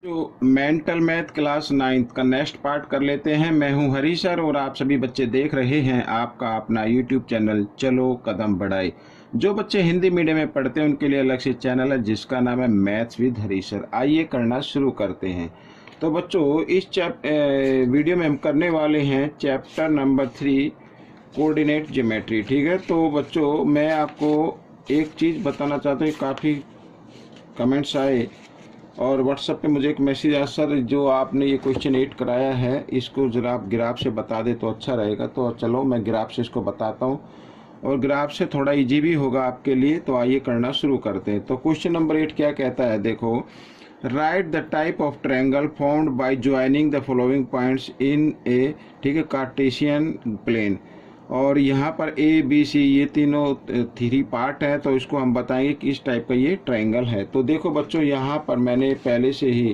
तो mental math class 9th का next part कर लेते हैं। मैं हूं हरी सर और आप सभी बच्चे देख रहे हैं आपका अपना यूट्यूब चैनल चलो कदम बढ़ाए। जो बच्चे हिंदी मीडियम में पढ़ते हैं उनके लिए अलग से चैनल है जिसका नाम है मैथ्स विद हरी सर। आइए करना शुरू करते हैं। तो बच्चों इस वीडियो में हम करने वाले हैं चैप्टर नंबर 3 कोऑर्डिनेट ज्योमेट्री। ठीक है, तो बच्चों मैं आपको एक चीज़ बताना चाहता हूँ। काफ़ी कमेंट्स आए और व्हाट्सएप पे मुझे एक मैसेज आया, सर जो आपने ये क्वेश्चन 8 कराया है इसको ज़रा आप ग्राफ से बता दे तो अच्छा रहेगा। तो चलो मैं ग्राफ से इसको बताता हूँ और ग्राफ से थोड़ा इजी भी होगा आपके लिए। तो आइए करना शुरू करते हैं। तो क्वेश्चन नंबर 8 क्या कहता है, देखो, write the type of triangle formed by joining the following points in a, ठीक है, कार्टेशियन प्लेन। और यहाँ पर ए बी सी ये तीनों 3 पार्ट है, तो इसको हम बताएंगे किस टाइप का ये ट्रायंगल है। तो देखो बच्चों यहाँ पर मैंने पहले से ही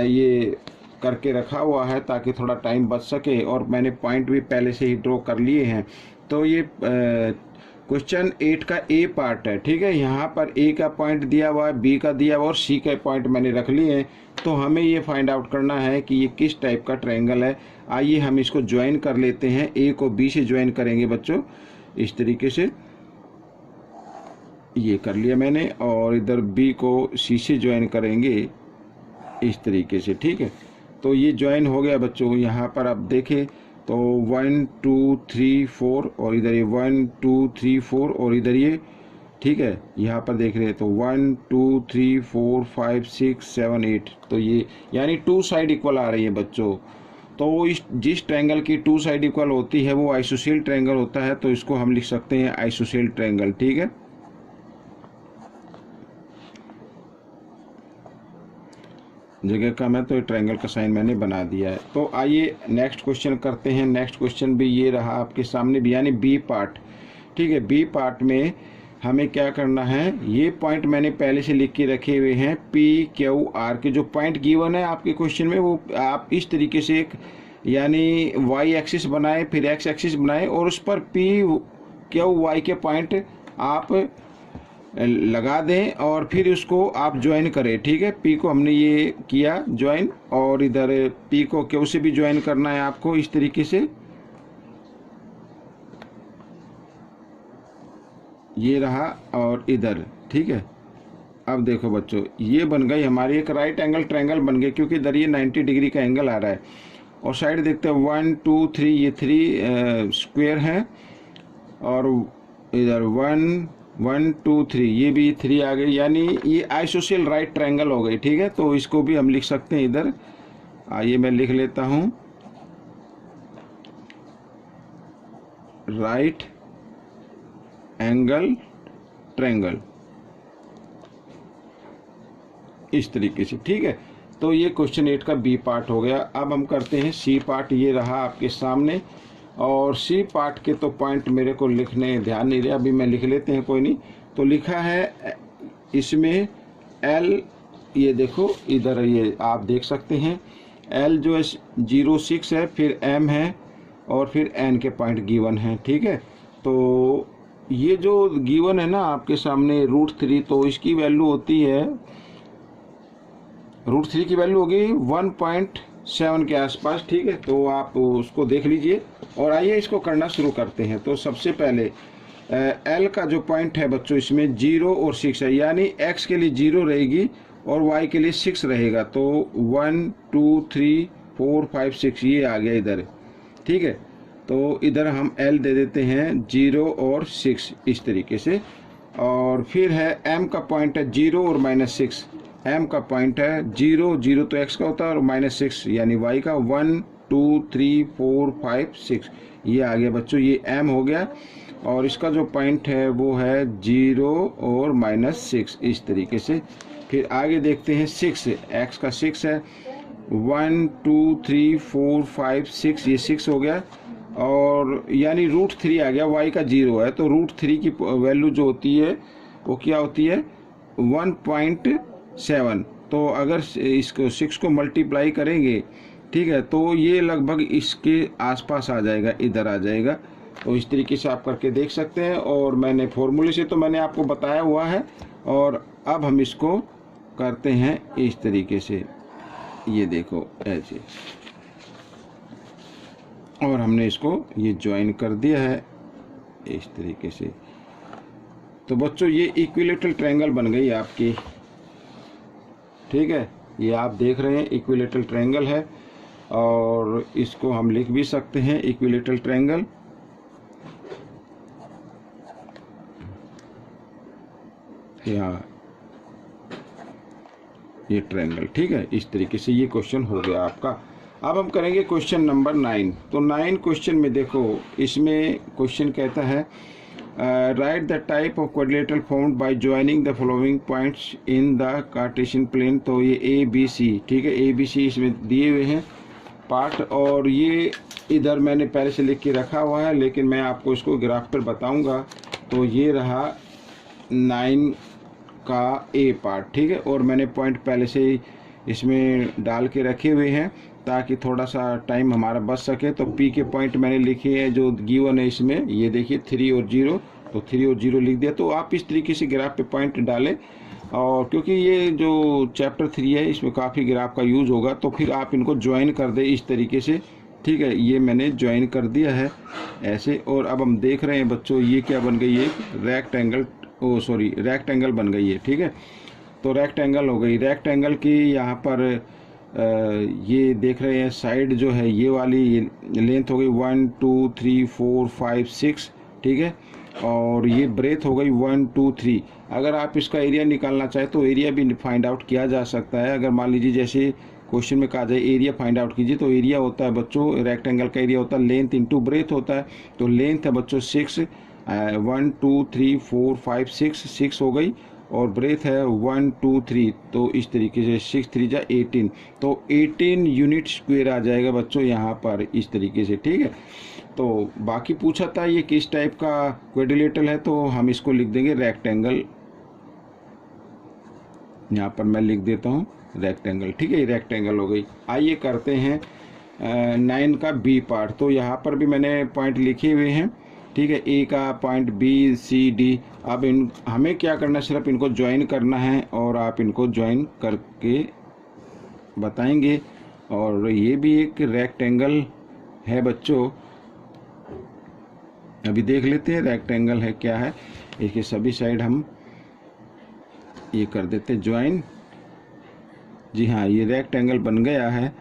ये करके रखा हुआ है ताकि थोड़ा टाइम बच सके और मैंने पॉइंट भी पहले से ही ड्रॉ कर लिए हैं। तो ये क्वेश्चन 8 का ए पार्ट है। ठीक है, यहाँ पर ए का पॉइंट दिया हुआ है, बी का दिया हुआ और सी का पॉइंट मैंने रख लिए हैं। तो हमें ये फाइंड आउट करना है कि ये किस टाइप का ट्रायंगल है। आइए हम इसको ज्वाइन कर लेते हैं। ए को बी से ज्वाइन करेंगे बच्चों इस तरीके से, ये कर लिया मैंने, और इधर बी को सी से ज्वाइन करेंगे इस तरीके से। ठीक है, तो ये ज्वाइन हो गया बच्चों। यहाँ पर आप देखें तो 1 2 3 4 और इधर ये 1 2 3 4 और इधर ये, ठीक है, यहाँ पर देख रहे हैं तो 1 2 3 4 5 6 7 8। तो ये यानी 2 साइड इक्वल आ रही है बच्चों। तो इस जिस ट्रायंगल की 2 साइड इक्वल होती है वो आइसोसेल ट्रायंगल होता है। तो इसको हम लिख सकते हैं आइसोसेल ट्रायंगल। ठीक है, जगह कम है तो ट्रायंगल का साइन मैंने बना दिया है। तो आइए नेक्स्ट क्वेश्चन करते हैं। नेक्स्ट क्वेश्चन भी ये रहा आपके सामने भी, यानी बी पार्ट। ठीक है, बी पार्ट में हमें क्या करना है, ये पॉइंट मैंने पहले से लिख के रखे हुए हैं पी क्यू आर के। जो पॉइंट गिवन है आपके क्वेश्चन में वो आप इस तरीके से एक यानी वाई एक्सिस बनाए, फिर एक्स एक्सिस बनाए और उस पर पी क्यू वाई के पॉइंट आप लगा दें और फिर उसको आप ज्वाइन करें। ठीक है, पी को हमने ये किया ज्वाइन और इधर पी को क्यू से भी ज्वाइन करना है आपको इस तरीके से, ये रहा और इधर। ठीक है, अब देखो बच्चों ये बन गई हमारी एक राइट एंगल ट्रायंगल बन गई, क्योंकि इधर ये 90 डिग्री का एंगल आ रहा है। और साइड देखते हैं 1 2 3, ये 3 स्क्वायर है और इधर 1 1 2 3 ये भी 3 आ गई, यानी ये आइसोसेल राइट ट्रायंगल हो गई। ठीक है, तो इसको भी हम लिख सकते हैं इधर। आइए मैं लिख लेता हूँ राइट एंगल ट्रायंगल इस तरीके से। ठीक है, तो ये क्वेश्चन 8 का बी पार्ट हो गया। अब हम करते हैं सी पार्ट। ये रहा आपके सामने और सी पार्ट के तो पॉइंट मेरे को लिखने ध्यान नहीं रहा, अभी मैं लिख लेते हैं, कोई नहीं। तो लिखा है इसमें एल, ये देखो इधर ये आप देख सकते हैं एल जो है 0 6 है, फिर एम है और फिर एन के पॉइंट गिवन है। ठीक है, तो ये जो गिवन है ना आपके सामने √3, तो इसकी वैल्यू होती है, √3 की वैल्यू होगी 1.7 के आसपास। ठीक है, तो आप उसको देख लीजिए और आइए इसको करना शुरू करते हैं। तो सबसे पहले एल का जो पॉइंट है बच्चों इसमें 0 और 6 है, यानी एक्स के लिए 0 रहेगी और वाई के लिए 6 रहेगा। तो 1 2 3 4 5 6 ये आ गया इधर। ठीक है, तो इधर हम एल दे देते हैं 0 और 6 इस तरीके से। और फिर है एम का पॉइंट है 0 और -6। एम का पॉइंट है 0 0 तो एक्स का होता है और -6 यानी वाई का। 1 2 3 4 5 6 ये आ गया बच्चों, ये एम हो गया। और इसका जो पॉइंट है वो है 0 और -6 इस तरीके से। फिर आगे देखते हैं 6, एक्स का 6 है, 1 2 3 4 5 6 ये 6 हो गया और यानी √3 आ गया। वाई का 0 है तो √3 की वैल्यू जो होती है वो क्या होती है 1.7। तो अगर इसको 6 को मल्टीप्लाई करेंगे, ठीक है, तो ये लगभग इसके आसपास आ जाएगा, इधर आ जाएगा। तो इस तरीके से आप करके देख सकते हैं और मैंने फॉर्मूले से तो मैंने आपको बताया हुआ है। और अब हम इसको करते हैं इस तरीके से। ये देखो ऐसे, और हमने इसको ये ज्वाइन कर दिया है इस तरीके से। तो बच्चों ये इक्विलेटरल ट्रायंगल बन गई आपकी, ठीक है। ये आप देख रहे हैं इक्विलेटरल ट्रायंगल है, और इसको हम लिख भी सकते हैं इक्विलेटरल ट्रायंगल। यहाँ ये ट्रायंगल, ठीक है। इस तरीके से ये क्वेश्चन हो गया आपका। अब हम करेंगे क्वेश्चन नंबर 9। तो 9 क्वेश्चन में देखो, इसमें क्वेश्चन कहता है write the type of quadrilateral formed by joining the following points in the Cartesian plane. तो ये ए बी सी, ठीक है, ए बी सी इसमें दिए हुए हैं पार्ट, और ये इधर मैंने पहले से लिख के रखा हुआ है, लेकिन मैं आपको इसको ग्राफ पर बताऊंगा। तो ये रहा 9 का ए पार्ट, ठीक है, और मैंने पॉइंट पहले से ही इसमें डाल के रखे हुए हैं ताकि थोड़ा सा टाइम हमारा बच सके। तो पी के पॉइंट मैंने लिखे हैं जो गिवन है इसमें, ये देखिए 3 और 0, तो 3 और 0 लिख दिया। तो आप इस तरीके से ग्राफ पे पॉइंट डालें, और क्योंकि ये जो चैप्टर 3 है इसमें काफ़ी ग्राफ का यूज़ होगा, तो फिर आप इनको ज्वाइन कर दें इस तरीके से, ठीक है। ये मैंने ज्वाइन कर दिया है ऐसे, और अब हम देख रहे हैं बच्चों ये क्या बन गई है, रेक्टेंगल, रेक्टेंगल बन गई है, ठीक है। तो रेक्टेंगल हो गई। रेक्टेंगल की यहाँ पर ये देख रहे हैं साइड जो है ये वाली लेंथ हो गई 1 2 3 4 5 6, ठीक है, और ये ब्रेथ हो गई 1 2 3। अगर आप इसका एरिया निकालना चाहें तो एरिया भी फाइंड आउट किया जा सकता है। अगर मान लीजिए जैसे क्वेश्चन में कहा जाए एरिया फाइंड आउट कीजिए, तो एरिया होता है बच्चों, रेक्टेंगल का एरिया होता है लेंथ इंटू ब्रेथ होता है। तो लेंथ है बच्चों 6, 1 2 3 4 5 6 हो गई, और ब्रेथ है 1 2 3। तो इस तरीके से 6 3 जा 18, तो 18 यूनिट स्क्वायर आ जाएगा बच्चों यहाँ पर इस तरीके से, ठीक है। तो बाकी पूछा था ये किस टाइप का क्वाड्रिलेटरल है, तो हम इसको लिख देंगे रेक्टेंगल। यहाँ पर मैं लिख देता हूँ रेक्टेंगल, ठीक है, ये रेक्टेंगल हो गई। आइए करते हैं 9 का बी पार्ट। तो यहाँ पर भी मैंने पॉइंट लिखे हुए हैं, ठीक है, ए का पॉइंट बी सी डी। अब हमें क्या करना है, सिर्फ इनको ज्वाइन करना है, और आप इनको ज्वाइन करके बताएंगे। और ये भी एक रेक्टेंगल है बच्चों, अभी देख लेते हैं रेक्टेंगल है क्या है। इसके सभी साइड हम ये कर देते हैं ज्वाइन। जी हाँ, ये रेक्टेंगल बन गया है।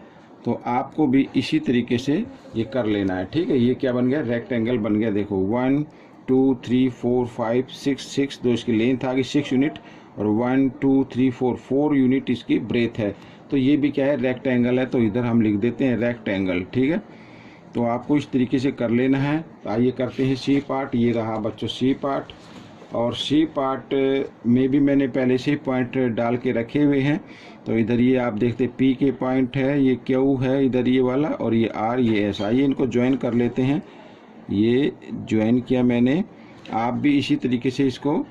तो आपको भी इसी तरीके से ये कर लेना है, ठीक है। ये क्या बन गया, रेक्टेंगल बन गया। देखो 1 2 3 4 5 6 तो इसकी लेंथ आ गई 6 यूनिट, और 1 2 3 4 यूनिट इसकी ब्रेथ है। तो ये भी क्या है, रेक्टेंगल है। तो इधर हम लिख देते हैं रेक्टेंगल, ठीक है। तो आपको इस तरीके से कर लेना है। तो आइए करते हैं सी पार्ट। ये रहा बच्चों सी पार्ट, और सी पार्ट में भी मैंने पहले से पॉइंट डाल के रखे हुए हैं। तो इधर ये आप देखते पी के पॉइंट है, ये क्यू है इधर ये वाला, और ये आर, ये एस। आइए इनको ज्वाइन कर लेते हैं। ये ज्वाइन किया मैंने, आप भी इसी तरीके से इसको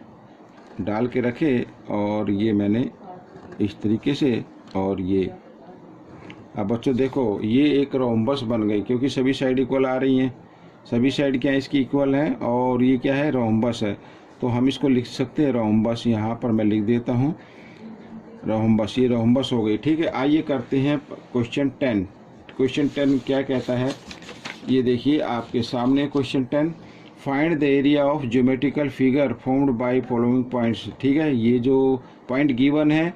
डाल के रखे, और ये मैंने इस तरीके से, और ये अब बच्चों देखो ये एक रोम्बस बन गई, क्योंकि सभी साइड इक्वल आ रही हैं, सभी साइड क्या है इसकी इक्वल है, और ये क्या है, रोम्बस है। तो हम इसको लिख सकते हैं रोम्बस। यहाँ पर मैं लिख देता हूँ रोम्बस, ये रोम्बस हो गई, ठीक है। आइए करते हैं क्वेश्चन 10। क्वेश्चन 10 क्या कहता है, ये देखिए आपके सामने question 10। Find the area of geometrical figure formed by following points, ठीक है। ये जो पॉइंट गिवन है,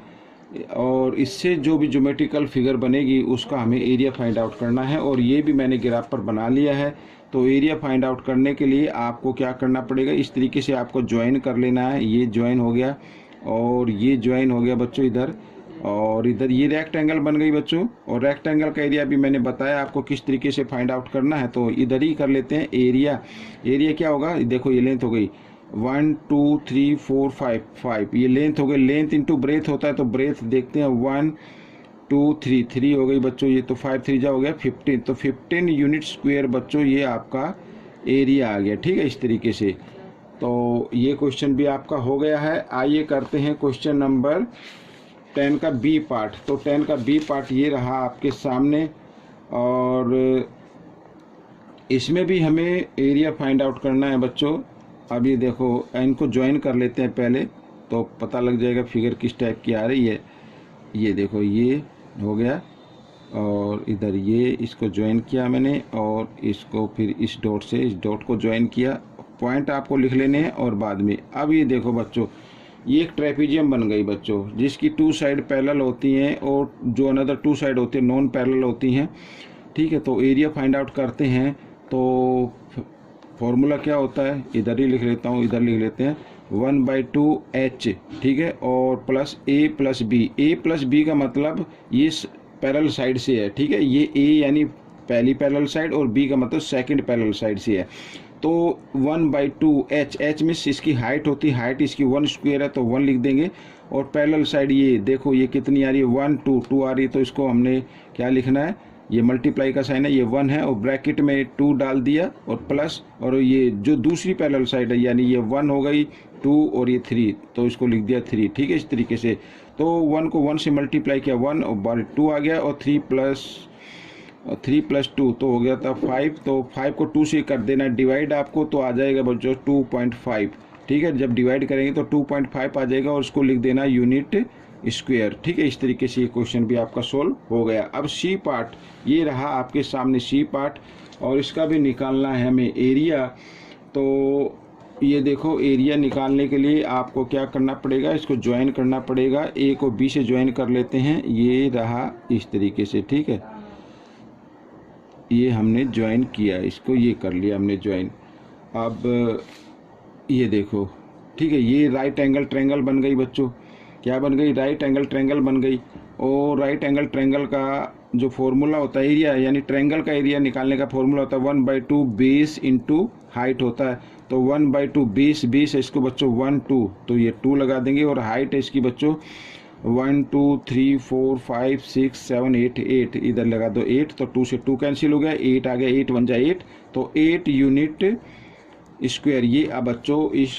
और इससे जो भी ज्योमेट्रिकल फिगर बनेगी उसका हमें एरिया फाइंड आउट करना है, और ये भी मैंने ग्राफ पर बना लिया है। तो एरिया फाइंड आउट करने के लिए आपको क्या करना पड़ेगा, इस तरीके से आपको ज्वाइन कर लेना है। ये ज्वाइन हो गया, और ये ज्वाइन हो गया बच्चों इधर, और इधर ये रेक्टेंगल बन गई बच्चों। और रेक्टेंगल का एरिया भी मैंने बताया आपको किस तरीके से फाइंड आउट करना है। तो इधर ही कर लेते हैं एरिया। एरिया क्या होगा, देखो ये लेंथ हो गई 1 2 3 4 5, ये लेंथ हो गई। लेंथ इंटू ब्रेथ होता है, तो ब्रेथ देखते हैं 1 2 3 हो गई बच्चों ये, तो 5 3 जा हो गया 15। तो 15 यूनिट स्क्वायर बच्चों ये आपका एरिया आ गया, ठीक है, इस तरीके से। तो ये क्वेश्चन भी आपका हो गया है। आइए करते हैं क्वेश्चन नंबर 10 का बी पार्ट। तो 10 का बी पार्ट ये रहा आपके सामने, और इसमें भी हमें एरिया फाइंड आउट करना है बच्चों। अब ये देखो इनको ज्वाइन कर लेते हैं पहले, तो पता लग जाएगा फिगर किस टाइप की आ रही है। ये देखो ये हो गया, और इधर ये इसको ज्वाइन किया मैंने, और इसको फिर इस डॉट से इस डॉट को ज्वाइन किया। पॉइंट आपको लिख लेने हैं और बाद में। अब ये देखो बच्चों, ये एक ट्रेपीजियम बन गई बच्चों, जिसकी 2 साइड पैरेलल होती हैं और जो अनदर 2 साइड होती है नॉन पैरेलल होती हैं। ठीक है, तो एरिया फाइंड आउट करते हैं। तो फॉर्मूला क्या होता है, इधर ही लिख लेता हूँ, इधर लिख लेते हैं 1/2h। ठीक है, और plus a plus b. a plus b का मतलब ये पैरेलल साइड से है। ठीक है, ये a यानी पहली पैरेलल साइड और b का मतलब सेकंड पैरेलल साइड से है। तो 1/2h, h मीन्स इसकी हाइट होती है, हाइट इसकी 1 स्क्वायर है तो 1 लिख देंगे। और पैरेलल साइड ये देखो ये कितनी आ रही है, 1 2 आ रही है, तो इसको हमने क्या लिखना है, ये मल्टीप्लाई का साइन है, ये 1 है और ब्रैकेट में 2 डाल दिया और प्लस, और ये जो दूसरी पैरेलल साइड है यानी ये 1 हो गई, 2 और ये 3, तो इसको लिख दिया 3। ठीक है, इस तरीके से। तो 1 को 1 से मल्टीप्लाई किया 1 और 2 आ गया, और 3 प्लस 2 तो हो गया था 5। तो 5 को 2 से कर देना डिवाइड आपको, तो आ जाएगा बच्चों 2.5। ठीक है, जब डिवाइड करेंगे तो 2.5 आ जाएगा और उसको लिख देना यूनिट स्क्वायर। ठीक है, इस तरीके से ये क्वेश्चन भी आपका सोल्व हो गया। अब सी पार्ट, ये रहा आपके सामने सी पार्ट, और इसका भी निकालना है हमें एरिया। तो ये देखो, एरिया निकालने के लिए आपको क्या करना पड़ेगा, इसको ज्वाइन करना पड़ेगा। ए को बी से ज्वाइन कर लेते हैं, ये रहा इस तरीके से। ठीक है, ये हमने ज्वाइन किया, इसको ये कर लिया हमने ज्वाइन। अब ये देखो, ठीक है, ये राइट एंगल ट्रायंगल बन गई बच्चों। क्या बन गई, राइट एंगल ट्रायंगल बन गई। और राइट एंगल ट्रायंगल का जो फॉर्मूला होता है एरिया, यानी ट्रायंगल का एरिया निकालने का फॉर्मूला होता है 1/2 बेस इंटू हाइट होता है। तो 1/2 बेस है इसको बच्चों 1 2, तो ये 2 लगा देंगे, और हाइट है इसकी बच्चों 1 2 3 4 5 6 7 8 इधर लगा दो 8, तो 2 से 2 कैंसिल हो गया, 8 आ गया, 8 बन जाए 8, तो 8 यूनिट स्क्वायर। ये अब बच्चों इस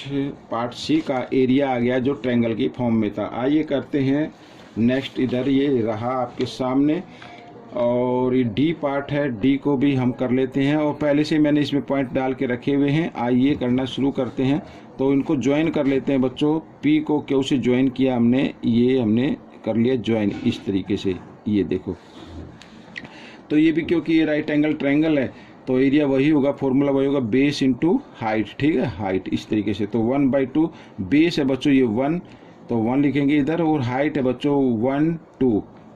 पार्ट सी का एरिया आ गया जो ट्रायंगल की फॉर्म में था। आइए करते हैं नेक्स्ट। इधर ये रहा आपके सामने, और ये डी पार्ट है, डी को भी हम कर लेते हैं, और पहले से मैंने इसमें पॉइंट डाल के रखे हुए हैं। आइए करना शुरू करते हैं। तो इनको ज्वाइन कर लेते हैं बच्चों। पी को क्यू से ज्वाइन किया हमने, ये हमने कर लिया ज्वाइन इस तरीके से। ये देखो, तो ये भी क्योंकि ये राइट एंगल ट्रायंगल है तो एरिया वही होगा, फॉर्मूला वही होगा, बेस इंटू हाइट। ठीक है, हाइट इस तरीके से। तो 1/2 बेस है बच्चों ये 1, तो 1 लिखेंगे इधर, और हाइट है बच्चों 1 2,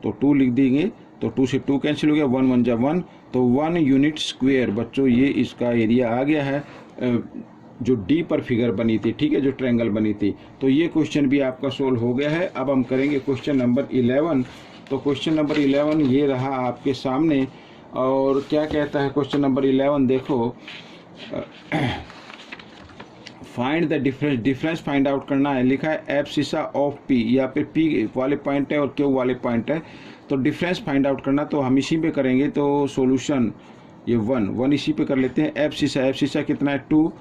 तो 2 लिख देंगे, तो 2 से 2 कैंसिल हो गया, 1 1 जा 1, तो 1 यूनिट स्क्वायर बच्चों ये इसका एरिया आ गया है जो डी पर फिगर बनी थी। ठीक है, जो ट्रायंगल बनी थी। तो ये क्वेश्चन भी आपका सोल्व हो गया है। अब हम करेंगे क्वेश्चन नंबर 11। तो क्वेश्चन नंबर 11 ये रहा आपके सामने, और क्या कहता है क्वेश्चन नंबर 11, देखो find the difference find out करना है। लिखा है एब्सिसा ऑफ पी, या फिर पी वाले पॉइंट है और क्यू वाले पॉइंट है, तो डिफरेंस फाइंड आउट करना, तो हम इसी पे करेंगे। तो सॉल्यूशन ये 1 इसी पे कर लेते हैं। एब्सिसा कितना है 2,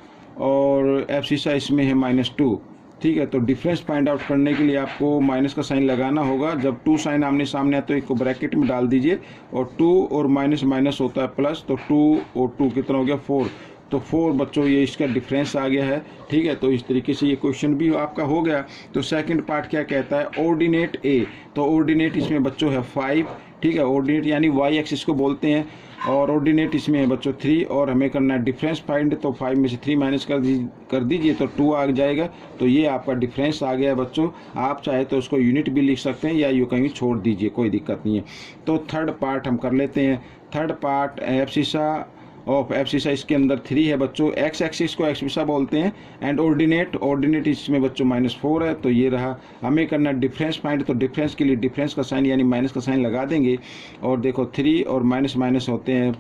और एब्सिसा इसमें है -2। ठीक है, तो डिफरेंस फाइंड आउट करने के लिए आपको माइनस का साइन लगाना होगा। जब 2 साइन आमने सामने है तो एक को ब्रैकेट में डाल दीजिए, और 2 और माइनस होता है प्लस, तो 2 और 2 कितना हो गया 4, तो 4 बच्चों ये इसका डिफरेंस आ गया है। ठीक है, तो इस तरीके से ये क्वेश्चन भी आपका हो गया। तो सेकंड पार्ट क्या कहता है, ऑर्डिनेट ए, तो ऑर्डिनेट इसमें बच्चों है 5। ठीक है, ऑर्डिनेट यानी वाई एक्सिस को बोलते हैं, और ऑर्डिनेट इसमें है बच्चों 3, और हमें करना है डिफरेंस फाइंड। तो 5 में से 3 माइनस कर दीजिए तो 2 आ जाएगा। तो ये आपका डिफरेंस आ गया है बच्चों। आप चाहे तो उसको यूनिट भी लिख सकते हैं या यूँ कहीं छोड़ दीजिए, कोई दिक्कत नहीं है। तो थर्ड पार्ट हम कर लेते हैं। Third part abscissa of abscissa, इसके अंदर 3 है बच्चों, एक्स एक्सिस को एब्सिसा बोलते हैं, एंड ऑर्डिनेट इसमें बच्चों -4 है। तो ये रहा, हमें करना डिफरेंस फाइंड। तो डिफरेंस के लिए डिफरेंस का साइन यानी माइनस का साइन लगा देंगे, और देखो 3 और माइनस होते हैं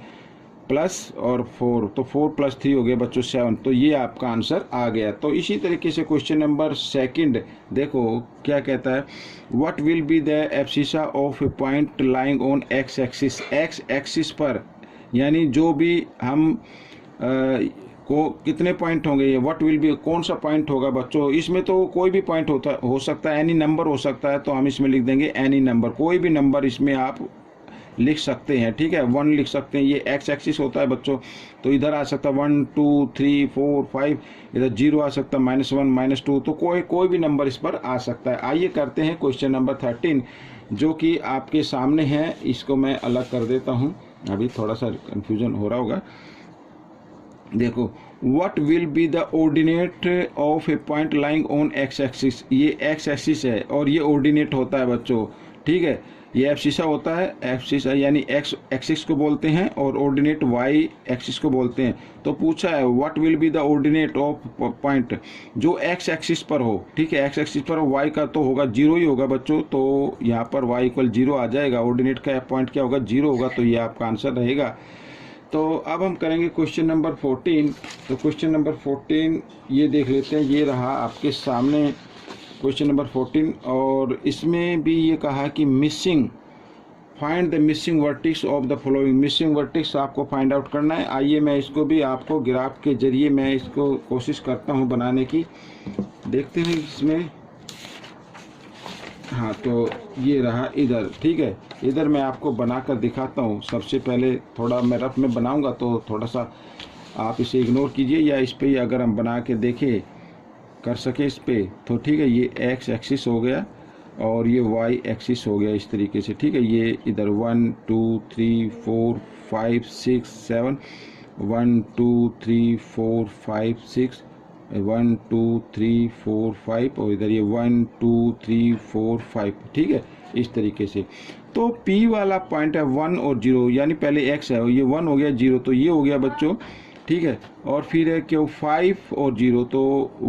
प्लस, और 4, तो 4 + 3 हो गया बच्चों 7। तो ये आपका आंसर आ गया। तो इसी तरीके से क्वेश्चन नंबर सेकंड देखो क्या कहता है, what will be the abscissa of A point lying on x axis पर, यानी जो भी हम को कितने पॉइंट होंगे, ये व्हाट विल बी कौन सा पॉइंट होगा बच्चों। इसमें तो कोई भी पॉइंट हो सकता है, एनी नंबर हो सकता है, तो हम इसमें लिख देंगे एनी नंबर, कोई भी नंबर इसमें आप लिख सकते हैं। ठीक है, 1 लिख सकते हैं, ये एक्स एक्सिस होता है बच्चों, तो इधर आ सकता है 1 2 3 4 5, इधर 0 आ सकता है, -1 -2, तो कोई भी नंबर इस पर आ सकता है। आइए करते हैं क्वेश्चन नंबर 13। जो कि आपके सामने है। इसको मैं अलग कर देता हूँ, अभी थोड़ा सा कन्फ्यूजन हो रहा होगा। देखो, what will be the ordinate of A point lying on x axis. ये एक्स एक्सिस है और ये ऑर्डिनेट होता है बच्चों, ठीक है। ये एब्सिसा होता है, एब्सिसा यानी एक्स एक्सिस को बोलते हैं और ऑर्डिनेट वाई एक्सिस को बोलते हैं। तो पूछा है what will be the ordinate of point जो एक्स एक्सिस पर हो, ठीक है। एक्स एक्सिस पर वाई का तो होगा 0 ही होगा बच्चों, तो यहाँ पर वाई इक्वल 0 आ जाएगा। ऑर्डिनेट का पॉइंट क्या होगा, 0 होगा, तो ये आपका आंसर रहेगा। तो अब हम करेंगे क्वेश्चन नंबर 14। तो क्वेश्चन नंबर 14 ये देख लेते हैं, ये रहा आपके सामने क्वेश्चन नंबर 14। और इसमें भी ये कहा कि missing, find the missing vertices of the following. Missing vertices आपको फाइंड आउट करना है। आइए मैं इसको भी आपको ग्राफ के जरिए मैं इसको कोशिश करता हूँ बनाने की। देखते हैं इसमें, हाँ तो ये रहा इधर, ठीक है। इधर मैं आपको बनाकर दिखाता हूँ। सबसे पहले थोड़ा मैं रफ में बनाऊंगा, तो थोड़ा सा आप इसे इग्नोर कीजिए, या इस पे अगर हम बना के देखें कर सके इस पे, तो ठीक है। ये एक्स एक्सिस हो गया और ये वाई एक्सिस हो गया इस तरीके से, ठीक है। ये इधर 1 2 3 4 5 6 7, 1 2 3 4 5 6, 1 2 3 4 5, और इधर ये 1 2 3 4 5, ठीक है, इस तरीके से। तो P वाला पॉइंट है 1 और 0, यानी पहले X है, ये 1 हो गया, 0 तो ये हो गया बच्चों, ठीक है। और फिर है क्यों 5 और 0, तो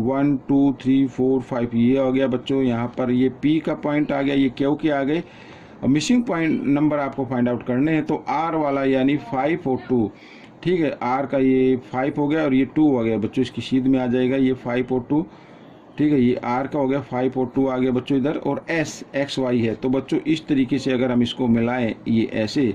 1 2 3 4 5 ये हो गया बच्चों। यहाँ पर ये P का पॉइंट आ गया, ये क्यों के आ गए। और मिसिंग पॉइंट नंबर आपको फाइंड आउट करने हैं, तो R वाला यानी 5 और 2, ठीक है। R का ये 5 हो गया और ये 2 हो गया बच्चों, इसकी सीध में आ जाएगा ये 5 और 2, ठीक है। ये R का हो गया 5 और 2 आ गया बच्चों इधर। और S एक्स वाई है, तो बच्चों इस तरीके से अगर हम इसको मिलाएं ये ऐसे,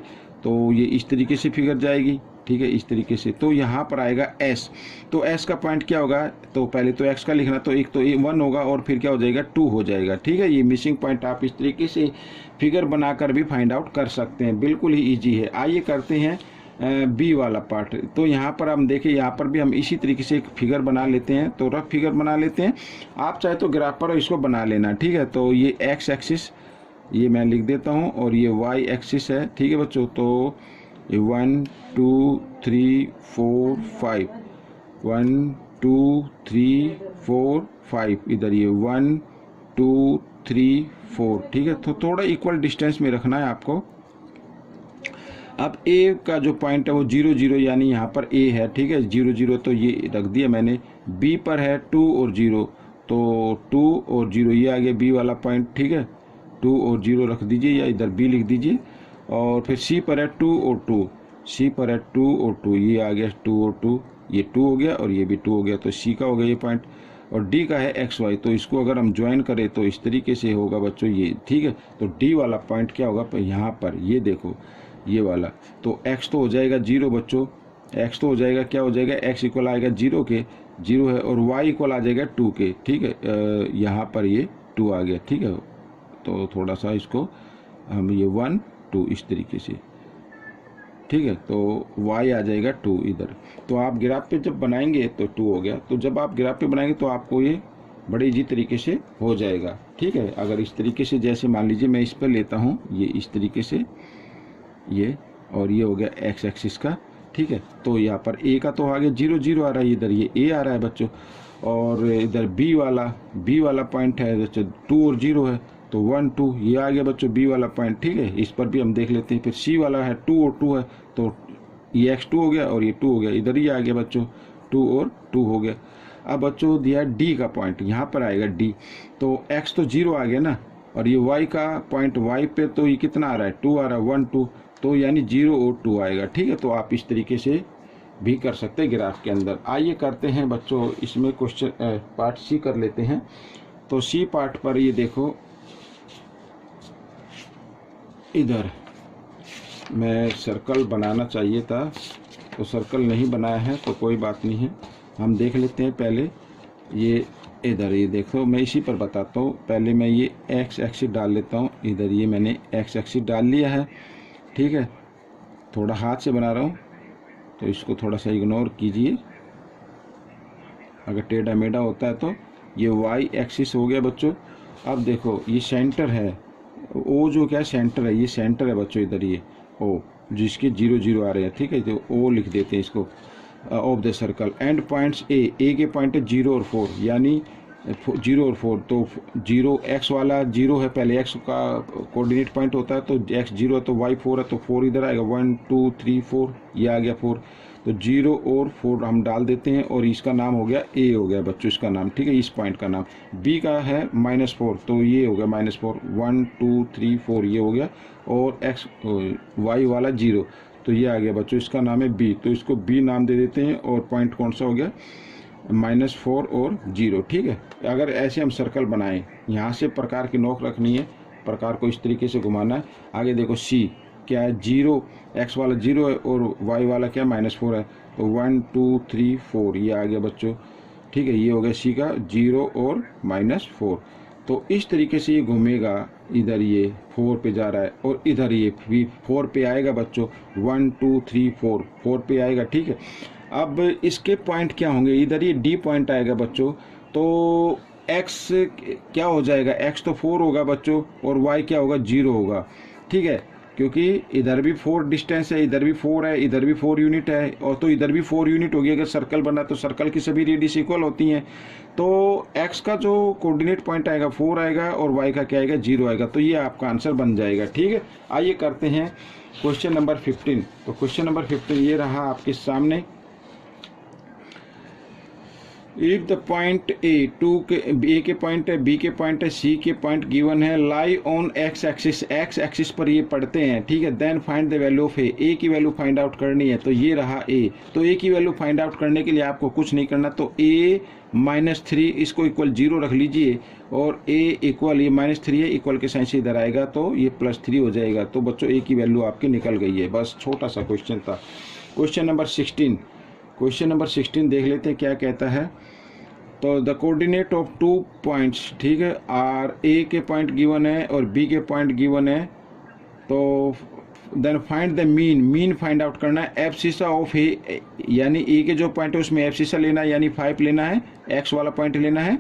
तो ये इस तरीके से फिगर जाएगी, ठीक है, इस तरीके से। तो यहाँ पर आएगा S, तो S का पॉइंट क्या होगा, तो पहले तो X का लिखना, तो एक तो 1 होगा और फिर क्या हो जाएगा 2 हो जाएगा, ठीक है। ये मिसिंग पॉइंट आप इस तरीके से फिगर बनाकर भी फाइंड आउट कर सकते हैं, बिल्कुल ही ईजी है। आइए करते हैं बी वाला पार्ट। तो यहाँ पर हम देखें, यहाँ पर भी हम इसी तरीके से एक फिगर बना लेते हैं, तो रफ फिगर बना लेते हैं। आप चाहे तो ग्राफ पर इसको बना लेना, ठीक है। तो ये एक्स एक्सिस ये मैं लिख देता हूँ और ये वाई एक्सिस है, ठीक है बच्चों। तो ये 1 2 3 4 5, 1 2 3 4 5, इधर ये 1 2 3 4, ठीक है। तो थोड़ा इक्वल डिस्टेंस में रखना है आपको। अब ए का जो पॉइंट है वो 0 0, यानी यहाँ पर ए है, ठीक है, 0 0, तो ये रख दिया मैंने। बी पर है 2 और 0, तो 2 और 0 ये आ गया बी वाला पॉइंट, ठीक है। 2 और 0 रख दीजिए या इधर बी लिख दीजिए। और फिर सी पर है 2 और 2, सी पर है 2 और 2, ये आ गया 2 और 2, ये 2 हो गया और ये भी 2 हो गया, तो सी का हो गया ये पॉइंट। और डी का है एक्स वाई, तो इसको अगर हम ज्वाइन करें तो इस तरीके से होगा बच्चों ये, ठीक है। तो डी वाला पॉइंट क्या होगा, यहाँ पर ये देखो ये वाला, तो x तो हो जाएगा 0 बच्चों, x तो हो जाएगा, क्या हो जाएगा, x इक्वल आएगा 0 के, 0 है, और y इक्वल आ जाएगा 2 के, ठीक है। यहाँ पर ये 2 आ गया, ठीक है। तो थोड़ा सा इसको हम ये 1 2 इस तरीके से, ठीक है। तो y आ जाएगा 2 इधर। तो आप ग्राफ पे जब बनाएंगे तो 2 हो गया, तो जब आप ग्राफ पे बनाएंगे तो आपको ये बड़े इजी तरीके से हो जाएगा, ठीक है। अगर इस तरीके से, जैसे मान लीजिए मैं इस पर लेता हूँ ये इस तरीके से, ये और ये हो गया एक्स एक्सिस का, ठीक है। तो यहाँ पर ए का तो आगे 0 0 आ रहा है, इधर ये ए आ रहा है बच्चों। और इधर बी वाला पॉइंट है बच्चों 2 और 0 है, तो 1 2 ये आ गया बच्चों बी वाला पॉइंट, ठीक है। इस पर भी हम देख लेते हैं। फिर सी वाला है 2 और 2 है, तो ये एक्स 2 हो गया और ये 2 हो गया, इधर ही आ गया बच्चों 2 और 2 हो गया। अब बच्चों दिया डी का पॉइंट, यहाँ पर आएगा डी, तो एक्स तो 0 आ गया ना, और ये वाई का पॉइंट वाई पे तो ये कितना आ रहा है 2 आ रहा है, 1 2, तो यानी 0 और 2 आएगा, ठीक है। तो आप इस तरीके से भी कर सकते हैं ग्राफ के अंदर। आइए करते हैं बच्चों इसमें क्वेश्चन पार्ट सी कर लेते हैं। तो सी पार्ट पर ये देखो, इधर मैं सर्कल बनाना चाहिए था, तो सर्कल नहीं बनाया है, तो कोई बात नहीं है, हम देख लेते हैं पहले। ये इधर ये देखो, मैं इसी पर बताता हूँ। पहले मैं ये एक्स एक्सिस डाल लेता हूँ, इधर ये मैंने एक्स एक्सिस डाल लिया है, ठीक है। थोड़ा हाथ से बना रहा हूँ, तो इसको थोड़ा सा इग्नोर कीजिए, अगर टेढ़ा मेढ़ा होता है तो। ये वाई एक्सिस हो गया बच्चों। अब देखो ये सेंटर है, ओ जो क्या सेंटर है, ये सेंटर है बच्चों इधर, ये ओ जिसके 0 0 आ रहे हैं, ठीक है, तो ओ लिख देते हैं इसको of the circle. And points A के पॉइंट है 0 और 4, यानी 0 और 4, तो 0 एक्स वाला 0 है, पहले एक्स का कोऑर्डिनेट पॉइंट होता है, तो एक्स 0 है तो वाई 4 है, तो 4 इधर आएगा, 1 2 3 4, ये आ गया 4, तो 0 और 4 हम डाल देते हैं और इसका नाम हो गया ए हो गया बच्चों इसका नाम, ठीक है, इस पॉइंट का नाम। बी का है -4, तो ये हो गया -4, 1 2 3 4 ये हो गया, और एक्स वाई वाला 0, तो ये आ गया बच्चों इसका नाम है बी, तो इसको बी नाम दे देते हैं। और पॉइंट कौन सा हो गया, -4 और 0, ठीक है। अगर ऐसे हम सर्कल बनाएं, यहाँ से प्रकार की नोक रखनी है, प्रकार को इस तरीके से घुमाना है। आगे देखो सी क्या है, 0 एक्स वाला 0 है और वाई वाला क्या -4 है, तो 1 2 3 4 ये आ गया बच्चों, ठीक है, ये हो गया सी का 0 और -4। तो इस तरीके से ये घूमेगा, इधर ये 4 पे जा रहा है और इधर ये भी 4 पे आएगा बच्चों, 1 2 3 4 पे आएगा, ठीक है। अब इसके पॉइंट क्या होंगे, इधर ये डी पॉइंट आएगा बच्चों, तो एक्स क्या हो जाएगा, एक्स तो 4 होगा बच्चों और वाई क्या होगा, 0 होगा, ठीक है, क्योंकि इधर भी 4 डिस्टेंस है, इधर भी 4 है, इधर भी 4 यूनिट है, और तो इधर भी 4 यूनिट होगी। अगर सर्कल बना तो सर्कल की सभी रेडियस इक्वल होती हैं, तो एक्स का जो कोऑर्डिनेट पॉइंट आएगा 4 आएगा और वाई का क्या आएगा, 0 आएगा, तो ये आपका आंसर बन जाएगा, ठीक है। आइए करते हैं क्वेश्चन नंबर 15। तो क्वेश्चन नंबर 15 ये रहा आपके सामने। इफ द पॉइंट ए के पॉइंट है, बी के पॉइंट है, सी के पॉइंट गिवन है, लाई ऑन एक्स एक्सिस पर ये पढ़ते हैं, ठीक है। Then find the value of a की वैल्यू फाइंड आउट करनी है, तो ये रहा ए। तो ए की वैल्यू फाइंड आउट करने के लिए आपको कुछ नहीं करना, तो ए -3 इसको इक्वल 0 रख लीजिए, और ए इक्वल ये -3 है, इक्वल के साइन से इधर आएगा तो ये +3 हो जाएगा। तो बच्चों ए की वैल्यू आपकी निकल गई है, बस छोटा सा क्वेश्चन था। क्वेश्चन नंबर 16 देख लेते हैं क्या कहता है। तो द कोऑर्डिनेट ऑफ 2 पॉइंट्स, ठीक है, आर ए के पॉइंट गिवन है और बी के पॉइंट गिवन है, तो then find the mean find out करना है। एब्सिसा ऑफ ए, यानी ए के जो पॉइंट है उसमें एब्सिसा लेना है, यानी 5 लेना है, एक्स वाला पॉइंट लेना है।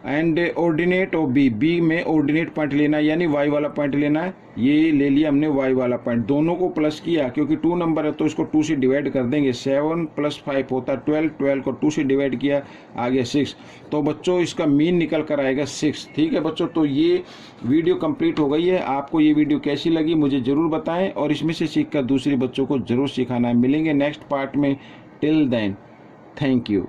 एंड ऑर्डिनेट ऑफ बी में ऑर्डिनेट पॉइंट लेना है, यानी वाई वाला पॉइंट लेना है। ये ले लिया हमने वाई वाला पॉइंट, दोनों को प्लस किया, क्योंकि 2 नंबर है तो इसको 2 से डिवाइड कर देंगे। 7 + 5 होता है 12 को 2 से डिवाइड किया, आ गया 6। तो बच्चों इसका मीन निकल कर आएगा 6, ठीक है बच्चों। तो ये वीडियो कंप्लीट हो गई है। आपको ये वीडियो कैसी लगी मुझे ज़रूर बताएं, और इसमें से सीखकर दूसरे बच्चों को ज़रूर सिखाना है। मिलेंगे नेक्स्ट पार्ट में, टिल देन थैंक यू।